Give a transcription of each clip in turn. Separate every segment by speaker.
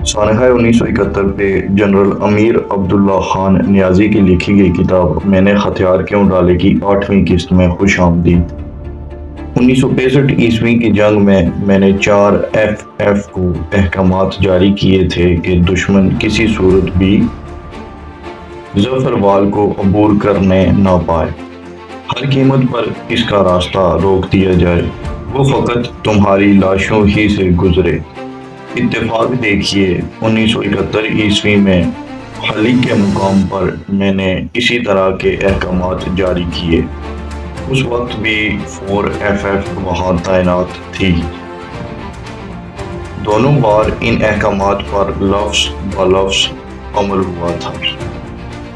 Speaker 1: سانحہ 1971 پہ جنرل امیر عبداللہ خان نیازی کی لکھی گئی کتاب میں نے ہتھیار کیوں ڈالے کی 8ویں قسط میں خوش آمدید۔ 1965 کی جنگ میں میں نے 4FF کو احکامات جاری کیے تھے کہ دشمن کسی صورت بھی ظفروال کو عبور کرنے نہ پائے، ہر قیمت پر اس کا راستہ روک دیا جائے، وہ فقط تمہاری لاشوں ہی سے گزرے۔ اتفاق دیکھیے 1971 میں حلی کے مقام پر میں نے اسی طرح کے احکامات جاری کیے۔ اس وقت بھی 4FF وہاں تعینات تھی۔ دونوں بار ان احکامات پر لفظ بلفظ عمل ہوا تھا۔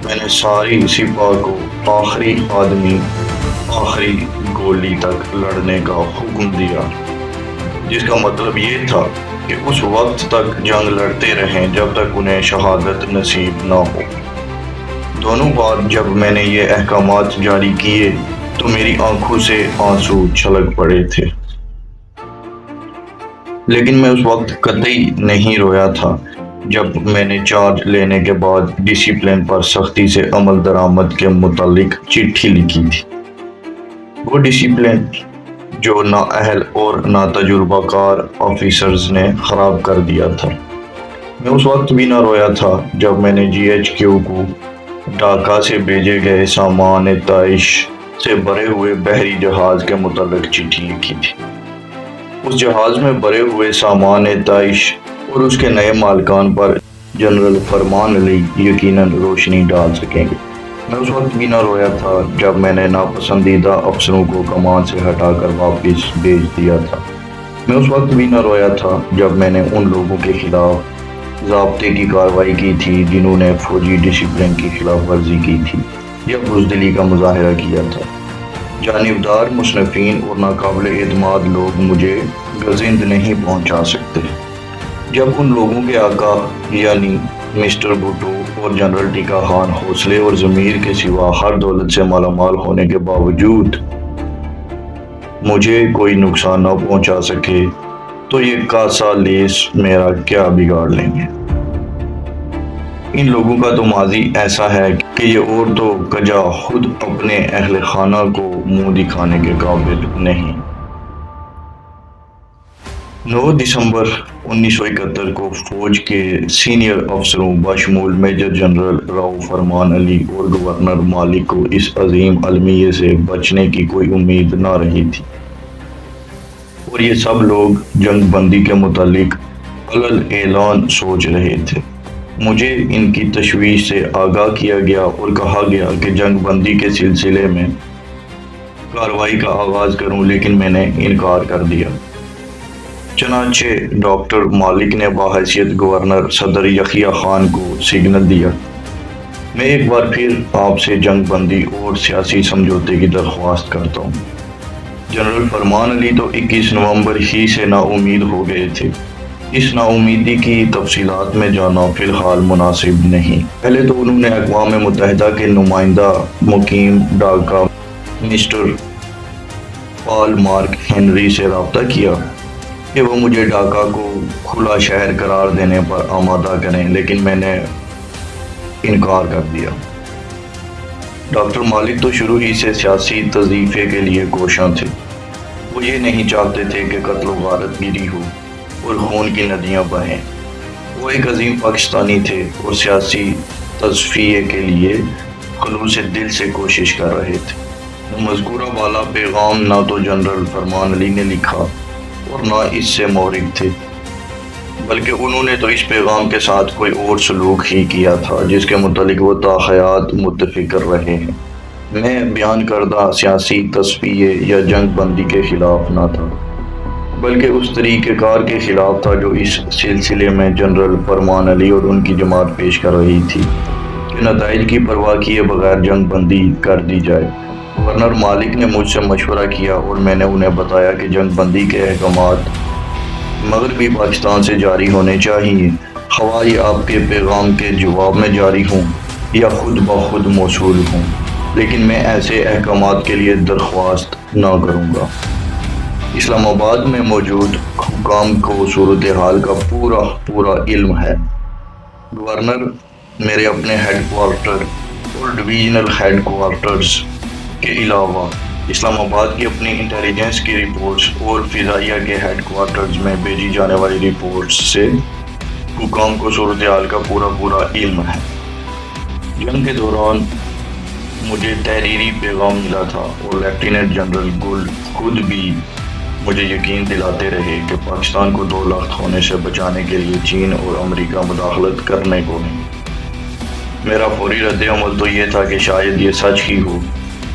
Speaker 1: میں نے ساری سپاہ کو آخری آدمی آخری گولی تک لڑنے کا حکم دیا، جس کا مطلب یہ تھا کہ اس وقت تک جنگ لڑتے رہیں جب تک انہیں شہادت نصیب نہ ہو۔ دونوں بار جب میں نے یہ احکامات جاری کیے تو میری آنکھوں سے آنسو چھلک پڑے تھے، لیکن میں اس وقت قطعی نہیں رویا تھا جب میں نے چارج لینے کے بعد ڈسپلن پر سختی سے عمل درآمد کے متعلق چٹھی لکھی تھی۔ وہ ڈسپلن جو نااہل اور ناتجربہ کار آفیسرز نے خراب کر دیا تھا۔ میں اس وقت بھی نہ رویا تھا جب میں نے GHQ کو ڈھاکہ سے بھیجے گئے سامان طائش سے بھرے ہوئے بحری جہاز کے متعلق چٹھی لکھی تھی۔ اس جہاز میں بھرے ہوئے سامان طائش اور اس کے نئے مالکان پر جنرل فرمان علی یقیناً روشنی ڈال سکیں گے۔ میں اس وقت بھی نہ رویا تھا جب میں نے ناپسندیدہ افسروں کو کمان سے ہٹا کر واپس بھیج دیا تھا۔ میں اس وقت بھی نہ رویا تھا جب میں نے ان لوگوں کے خلاف ضابطے کی کارروائی کی تھی جنہوں نے فوجی ڈسپلن کی خلاف ورزی کی تھی یا بزدلی کا مظاہرہ کیا تھا۔ جانبدار مصنفین اور ناقابل اعتماد لوگ مجھے گزند نہیں پہنچا سکتے۔ جب ان لوگوں کے آقا یعنی مسٹر بھٹو اور جنرل ٹیکا خان حوصلے اور ضمیر کے سوا ہر دولت سے مالا مال ہونے کے باوجود مجھے کوئی نقصان نہ پہنچا سکے تو یہ کاسا لیس میرا کیا بگاڑ لیں گے؟ ان لوگوں کا تو ماضی ایسا ہے کہ یہ اور تو کجا خود اپنے اہل خانہ کو منہ دکھانے کے قابل نہیں۔ 9 دسمبر 1971 کو فوج کے سینئر افسروں بشمول میجر جنرل راؤ فرمان علی اور گورنر مالک کو اس عظیم المیے سے بچنے کی کوئی امید نہ رہی تھی، اور یہ سب لوگ جنگ بندی کے متعلق علل اعلان سوچ رہے تھے۔ مجھے ان کی تشویش سے آگاہ کیا گیا اور کہا گیا کہ جنگ بندی کے سلسلے میں کارروائی کا آغاز کروں، لیکن میں نے انکار کر دیا۔ چنانچہ ڈاکٹر مالک نے بحیثیت گورنر صدر یحییٰ خان کو سگنل دیا، میں ایک بار پھر آپ سے جنگ بندی اور سیاسی سمجھوتے کی درخواست کرتا ہوں۔ جنرل فرمان علی تو 21 نومبر ہی سے نا امید ہو گئے تھے۔ اس نا امیدی کی تفصیلات میں جانا فی الحال مناسب نہیں۔ پہلے تو انہوں نے اقوام متحدہ کے نمائندہ مقیم ڈھاکہ مسٹر پال مارک ہنری سے رابطہ کیا کہ وہ مجھے ڈھاکہ کو کھلا شہر قرار دینے پر آمادہ کریں، لیکن میں نے انکار کر دیا۔ ڈاکٹر مالک تو شروع ہی سے سیاسی تضعیفے کے لیے کوشاں تھے۔ وہ یہ نہیں چاہتے تھے کہ قتل و غارت گیری ہو اور خون کی ندیاں بہیں۔ وہ ایک عظیم پاکستانی تھے اور سیاسی تصفیے کے لیے خلوص دل سے کوشش کر رہے تھے۔ مذکورہ بالا پیغام نہ تو جنرل فرمان علی نے لکھا اور نہ اس سے مورد تھے، بلکہ انہوں نے تو اس پیغام کے ساتھ کوئی اور سلوک ہی کیا تھا جس کے متعلق وہ تاحیات متفکر رہے ہیں۔ میں بیان کردہ سیاسی تصفیے یا جنگ بندی کے خلاف نہ تھا، بلکہ اس طریقہ کار کے خلاف تھا جو اس سلسلے میں جنرل فرمان علی اور ان کی جماعت پیش کر رہی تھی کہ نتائج کی پرواہ کیے بغیر جنگ بندی کر دی جائے۔ گورنر مالک نے مجھ سے مشورہ کیا اور میں نے انہیں بتایا کہ جنگ بندی کے احکامات مغربی پاکستان سے جاری ہونے چاہیے، خواہ یہ آپ کے پیغام کے جواب میں جاری ہوں یا خود بخود موصول ہوں، لیکن میں ایسے احکامات کے لیے درخواست نہ کروں گا۔ اسلام آباد میں موجود حکام کو صورتحال کا پورا علم ہے۔ گورنر میرے اپنے ہیڈ کوارٹر اور ڈویژنل ہیڈ کوارٹرز کے علاوہ اسلام آباد کی اپنی انٹیلیجنس کی رپورٹس اور فضائیہ کے ہیڈ کوارٹرز میں بھیجی جانے والی رپورٹس سے حکام کو صورتحال کا پورا علم ہے۔ جنگ کے دوران مجھے تحریری پیغام ملا تھا اور لیفٹیننٹ جنرل گل خود بھی مجھے یقین دلاتے رہے کہ پاکستان کو 2 لاکھ ہونے سے بچانے کے لیے چین اور امریکہ مداخلت کرنے کو نہیں۔ میرا فوری رد عمل تو یہ تھا کہ شاید یہ سچ ہی ہو،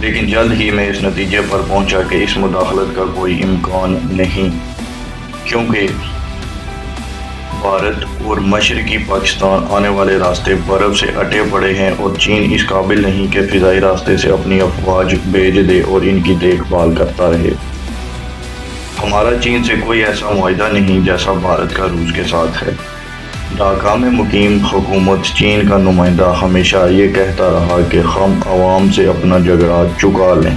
Speaker 1: لیکن جلد ہی میں اس نتیجے پر پہنچا کہ اس مداخلت کا کوئی امکان نہیں، کیونکہ بھارت اور مشرقی پاکستان آنے والے راستے برف سے اٹے پڑے ہیں اور چین اس قابل نہیں کہ فضائی راستے سے اپنی افواج بھیج دے اور ان کی دیکھ بھال کرتا رہے۔ ہمارا چین سے کوئی ایسا معاہدہ نہیں جیسا بھارت کا روس کے ساتھ ہے۔ ڈھاکہ میں مقیم حکومت چین کا نمائندہ ہمیشہ یہ کہتا رہا کہ ہم عوام سے اپنا جھگڑا چکا لیں۔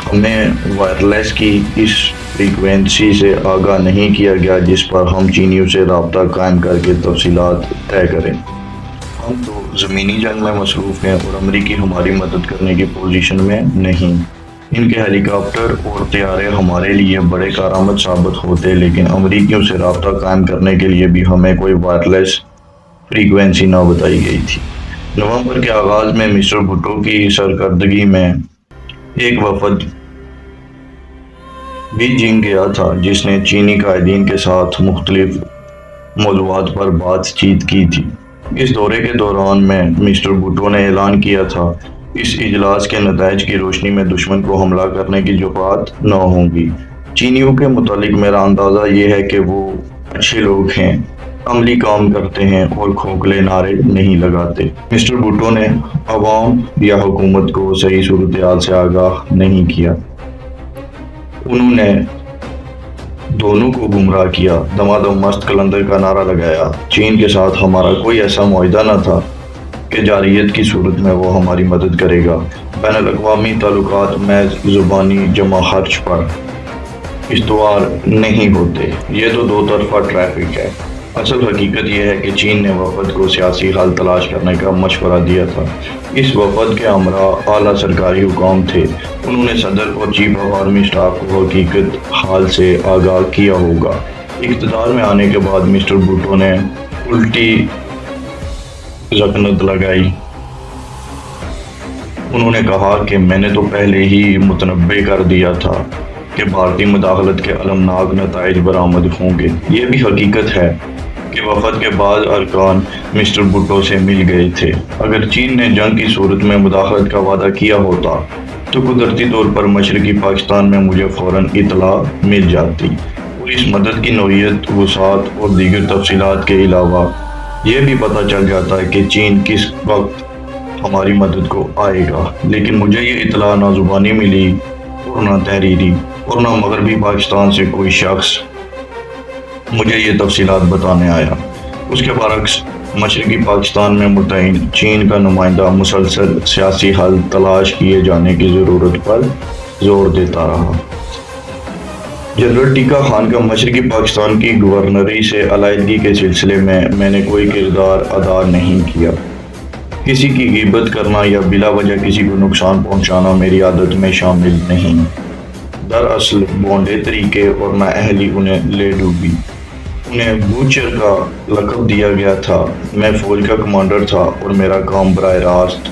Speaker 1: ہمیں وائرلیس کی اس فریکوینسی سے آگاہ نہیں کیا گیا جس پر ہم چینیوں سے رابطہ قائم کر کے تفصیلات طے کریں۔ ہم تو زمینی جنگ میں مصروف ہیں اور امریکی ہماری مدد کرنے کی پوزیشن میں نہیں۔ ان کے ہیلی کاپٹر اور طیارے ہمارے لیے بڑے کارآمد ثابت ہوتے، لیکن امریکیوں سے رابطہ قائم کرنے کے لیے بھی ہمیں کوئی وائرلیس فریکوینسی نہ بتائی گئی تھی۔ نومبر کے آغاز میں مسٹر بھٹو کی سرکردگی میں ایک وفد بیجنگ گیا تھا جس نے چینی قائدین کے ساتھ مختلف موضوعات پر بات چیت کی تھی۔ اس دورے کے دوران میں مسٹر بھٹو نے اعلان کیا تھا، اس اجلاس کے نتائج کی روشنی میں دشمن کو حملہ کرنے کی جرات نہ ہوں گی۔ چینیوں کے متعلق میرا اندازہ یہ ہے کہ وہ اچھے لوگ ہیں، عملی کام کرتے ہیں اور کھوکھلے نعرے نہیں لگاتے۔ مسٹر بھٹو نے عوام یا حکومت کو صحیح صورتحال سے آگاہ نہیں کیا۔ انہوں نے دونوں کو گمراہ کیا، دمادم مست قلندر کا نعرہ لگایا۔ چین کے ساتھ ہمارا کوئی ایسا معاہدہ نہ تھا کہ جارحیت کی صورت میں وہ ہماری مدد کرے گا۔ بین الاقوامی تعلقات محض زبانی جمع خرچ پر استوار نہیں ہوتے، یہ تو 2 طرفہ ٹریفک ہے۔ اصل حقیقت یہ ہے کہ چین نے وفد کو سیاسی حل تلاش کرنے کا مشورہ دیا تھا۔ اس وفد کے ہمراہ اعلیٰ سرکاری حکام تھے۔ انہوں نے صدر اور چیف آف آرمی اسٹاف کو حقیقت حال سے آگاہ کیا ہوگا۔ اقتدار میں آنے کے بعد مسٹر بھٹو نے الٹی ذکنت لگائی۔ انہوں نے کہا کہ میں نے تو پہلے ہی متنبع کر دیا تھا کہ بھارتی مداخلت کے المناک نتائج برآمد ہوں گے۔ یہ بھی حقیقت ہے کہ وفد کے بعض ارکان مسٹر بھٹو سے مل گئے تھے۔ اگر چین نے جنگ کی صورت میں مداخلت کا وعدہ کیا ہوتا تو قدرتی طور پر مشرقی پاکستان میں مجھے فوراً اطلاع مل جاتی اور اس مدد کی نوعیت، وسعت اور دیگر تفصیلات کے علاوہ یہ بھی پتہ چل جاتا ہے کہ چین کس وقت ہماری مدد کو آئے گا۔ لیکن مجھے یہ اطلاع نہ زبانی ملی اور نہ تحریری، اور نہ مغربی پاکستان سے کوئی شخص مجھے یہ تفصیلات بتانے آیا۔ اس کے برعکس مشرقی پاکستان میں متعین چین کا نمائندہ مسلسل سیاسی حل تلاش کیے جانے کی ضرورت پر زور دیتا رہا۔ جنرل ٹیکا خان کا مشرقی پاکستان کی گورنری سے علیحدگی کے سلسلے میں نے کوئی کردار ادا نہیں کیا۔ کسی کی غیبت کرنا یا بلا وجہ کسی کو نقصان پہنچانا میری عادت میں شامل نہیں۔ دراصل بونڈے طریقے اور نااہلی انہیں لے ڈوبی۔ انہیں بوچر کا لقب دیا گیا تھا۔ میں فوج کا کمانڈر تھا اور میرا کام براہ راست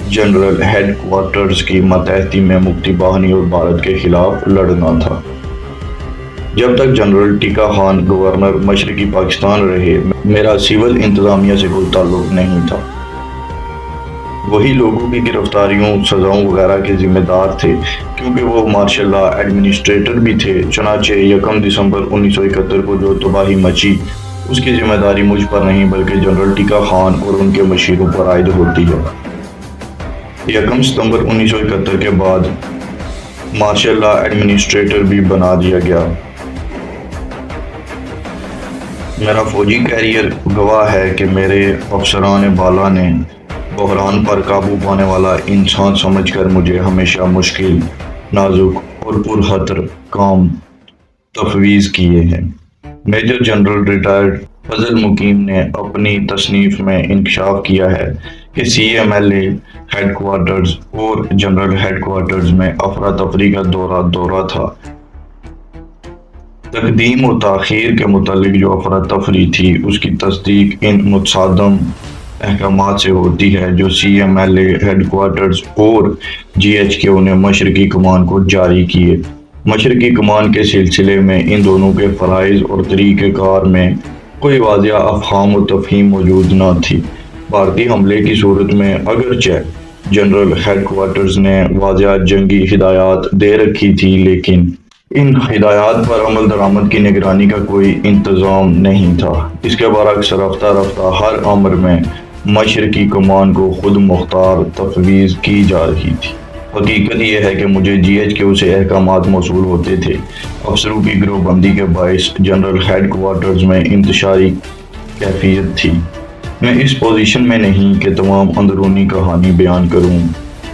Speaker 1: جنرل ہیڈ کوارٹرز کی ماتحتی میں مفتی باہنی اور بھارت کے خلاف لڑنا تھا۔ جب تک جنرل ٹیکا خان گورنر مشرقی پاکستان رہے، میرا سول انتظامیہ سے کوئی تعلق نہیں تھا۔ وہی لوگوں کی گرفتاریوں، سزاؤں وغیرہ کے ذمہ دار تھے، کیونکہ وہ مارشل لا ایڈمنسٹریٹر بھی تھے۔ چنانچہ 1 دسمبر 1971 کو جو تباہی مچی، اس کی ذمہ داری مجھ پر نہیں بلکہ جنرل ٹیکا خان اور ان کے مشیروں پر عائد ہوتی ہے۔ 1 ستمبر 1971 کے بعد مارشل لا ایڈمنسٹریٹر بھی بنا دیا گیا۔ میرا فوجی کیریئر گواہ ہے کہ میرے افسران بالا نے بحران پر قابو پانے والا انسان سمجھ کر مجھے ہمیشہ مشکل نازک اور پرخطر کام تفویض کیے ہیں۔ میجر جنرل ریٹائرڈ فضل مقیم نے اپنی تصنیف میں انکشاف کیا ہے کہ C M L A headquarters اور جنرل ہیڈ کوارٹرز میں افراتفری کا دورہ تھا۔ تقدیم و تاخیر کے متعلق جو افراتفری تھی اس کی تصدیق ان متصادم احکامات سے ہوتی ہے جو C M L A headquarters اور جی ایچ کیو نے مشرقی کمان کو جاری کیے۔ مشرقی کمان کے سلسلے میں ان دونوں کے فرائض اور طریقہ کار میں کوئی واضح افہام و تفہیم موجود نہ تھی۔ بھارتی حملے کی صورت میں اگرچہ جنرل ہیڈ کوارٹرز نے واضح جنگی ہدایات دے رکھی تھی، لیکن ان ہدایات پر عمل درآمد کی نگرانی کا کوئی انتظام نہیں تھا۔ اس کے برعکس رفتہ رفتہ ہر امر میں مشرقی کمان کو خود مختار تفویض کی جا رہی تھی۔ حقیقت یہ ہے کہ مجھے جی ایچ کیو سے احکامات موصول ہوتے تھے۔ افسروں کی گروہ بندی کے باعث جنرل ہیڈ کوارٹرز میں انتشاری کیفیت تھی۔ میں اس پوزیشن میں نہیں کہ تمام اندرونی کہانی بیان کروں،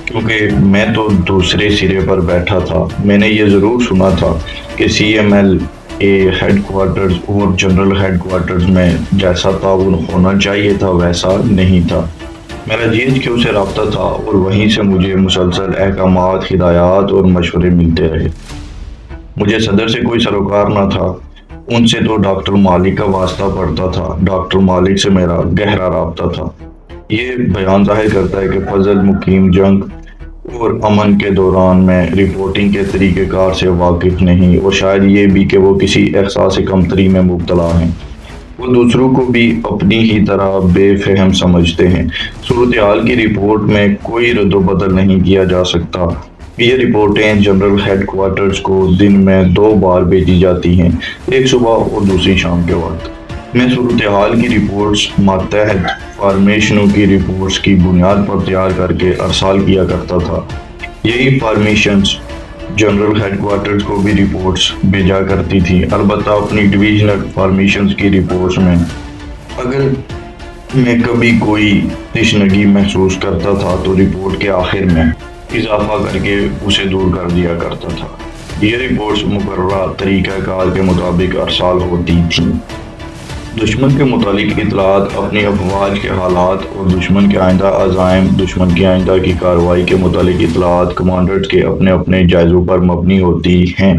Speaker 1: کیونکہ میں تو دوسرے سرے پر بیٹھا تھا۔ میں نے یہ ضرور سنا تھا کہ C M L A headquarters اور جنرل ہیڈ کوارٹرز میں جیسا تعاون ہونا چاہیے تھا ویسا نہیں تھا۔ میرا جی ایچ کیو سے رابطہ تھا اور وہیں سے مجھے مسلسل احکامات، ہدایات اور مشورے ملتے رہے۔ مجھے صدر سے کوئی سروکار نہ تھا، ان سے تو ڈاکٹر مالک کا واسطہ پڑتا تھا۔ ڈاکٹر مالک سے میرا گہرا رابطہ تھا۔ یہ بیان ظاہر کرتا ہے کہ فضل مقیم جنگ اور امن کے دوران میں رپورٹنگ کے طریقہ کار سے واقف نہیں، اور شاید یہ بھی کہ وہ کسی احساس کمتری میں مبتلا ہیں۔ وہ دوسروں کو بھی اپنی ہی طرح بے فہم سمجھتے ہیں۔ صورتحال کی رپورٹ میں کوئی رد و بدل نہیں کیا جا سکتا۔ یہ رپورٹیں جنرل ہیڈ کوارٹرز کو دن میں 2 بار بھیجی جاتی ہیں، ایک صبح اور دوسری شام کے وقت۔ میں صورتحال کی رپورٹس ماتحت فارمیشنوں کی رپورٹس کی بنیاد پر تیار کر کے ارسال کیا کرتا تھا۔ یہی فارمیشنز جنرل ہیڈ کوارٹرز کو بھی رپورٹس بھیجا کرتی تھی۔ البتہ اپنی ڈویژنل فارمیشنز کی رپورٹس میں اگر میں کبھی کوئی تشنگی محسوس کرتا تھا تو رپورٹ کے آخر میں اضافہ کر کے اسے دور کر دیا کرتا تھا۔ یہ رپورٹس مقررہ طریقہ کار کے مطابق ارسال ہوتی تھیں۔ دشمن کے متعلق اطلاعات اپنی افواج کے حالات اور دشمن کے آئندہ عزائم، دشمن کی آئندہ کی کارروائی کے متعلق اطلاعات کمانڈرز کے اپنے اپنے جائزوں پر مبنی ہوتی ہیں۔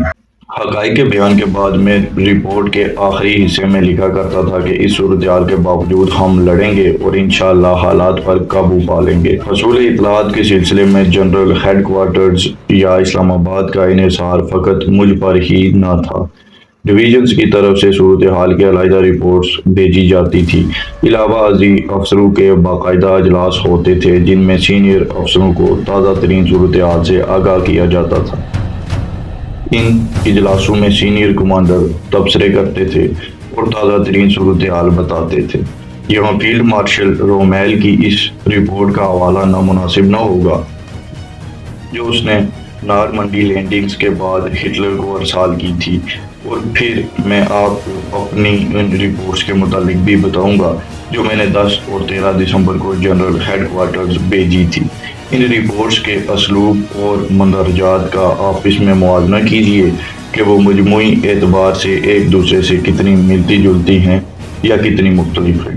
Speaker 1: حقائق کے بیان کے بعد میں رپورٹ کے آخری حصے میں لکھا کرتا تھا کہ اس صورتحال کے باوجود ہم لڑیں گے اور انشاءاللہ حالات پر قابو پا لیں گے۔ حصول اطلاعات کے سلسلے میں جنرل ہیڈ کوارٹرز یا اسلام آباد کا انحصار فقط مجھ پر ہی نہ تھا۔ ڈویژنز کی طرف سے صورتحال کی علیحدہ رپورٹس بھیجی جاتی تھی۔ علاوہ ازیں افسروں کے باقاعدہ اجلاس ہوتے تھے جن میں سینئر افسروں کو تازہ ترین صورتحال سے آگاہ کیا جاتا تھا۔ ان اجلاسوں میں سینئر کمانڈر تبصرے کرتے تھے اور تازہ ترین صورتحال بتاتے تھے۔ یہاں فیلڈ مارشل رومیل کی اس رپورٹ کا حوالہ نامناسب نہ ہوگا جو اس نے نارمنڈی لینڈنگز کے بعد ہٹلر کو ارسال کی تھی، اور پھر میں آپ کو اپنی ان رپورٹس کے متعلق بھی بتاؤں گا جو میں نے 10 اور 13 دسمبر کو جنرل ہیڈ کوارٹرز بھیجی تھی۔ ان رپورٹس کے اسلوب اور مندرجات کا آپس میں موازنہ کیجیے کہ وہ مجموعی اعتبار سے ایک دوسرے سے کتنی ملتی جلتی ہیں یا کتنی مختلف ہیں۔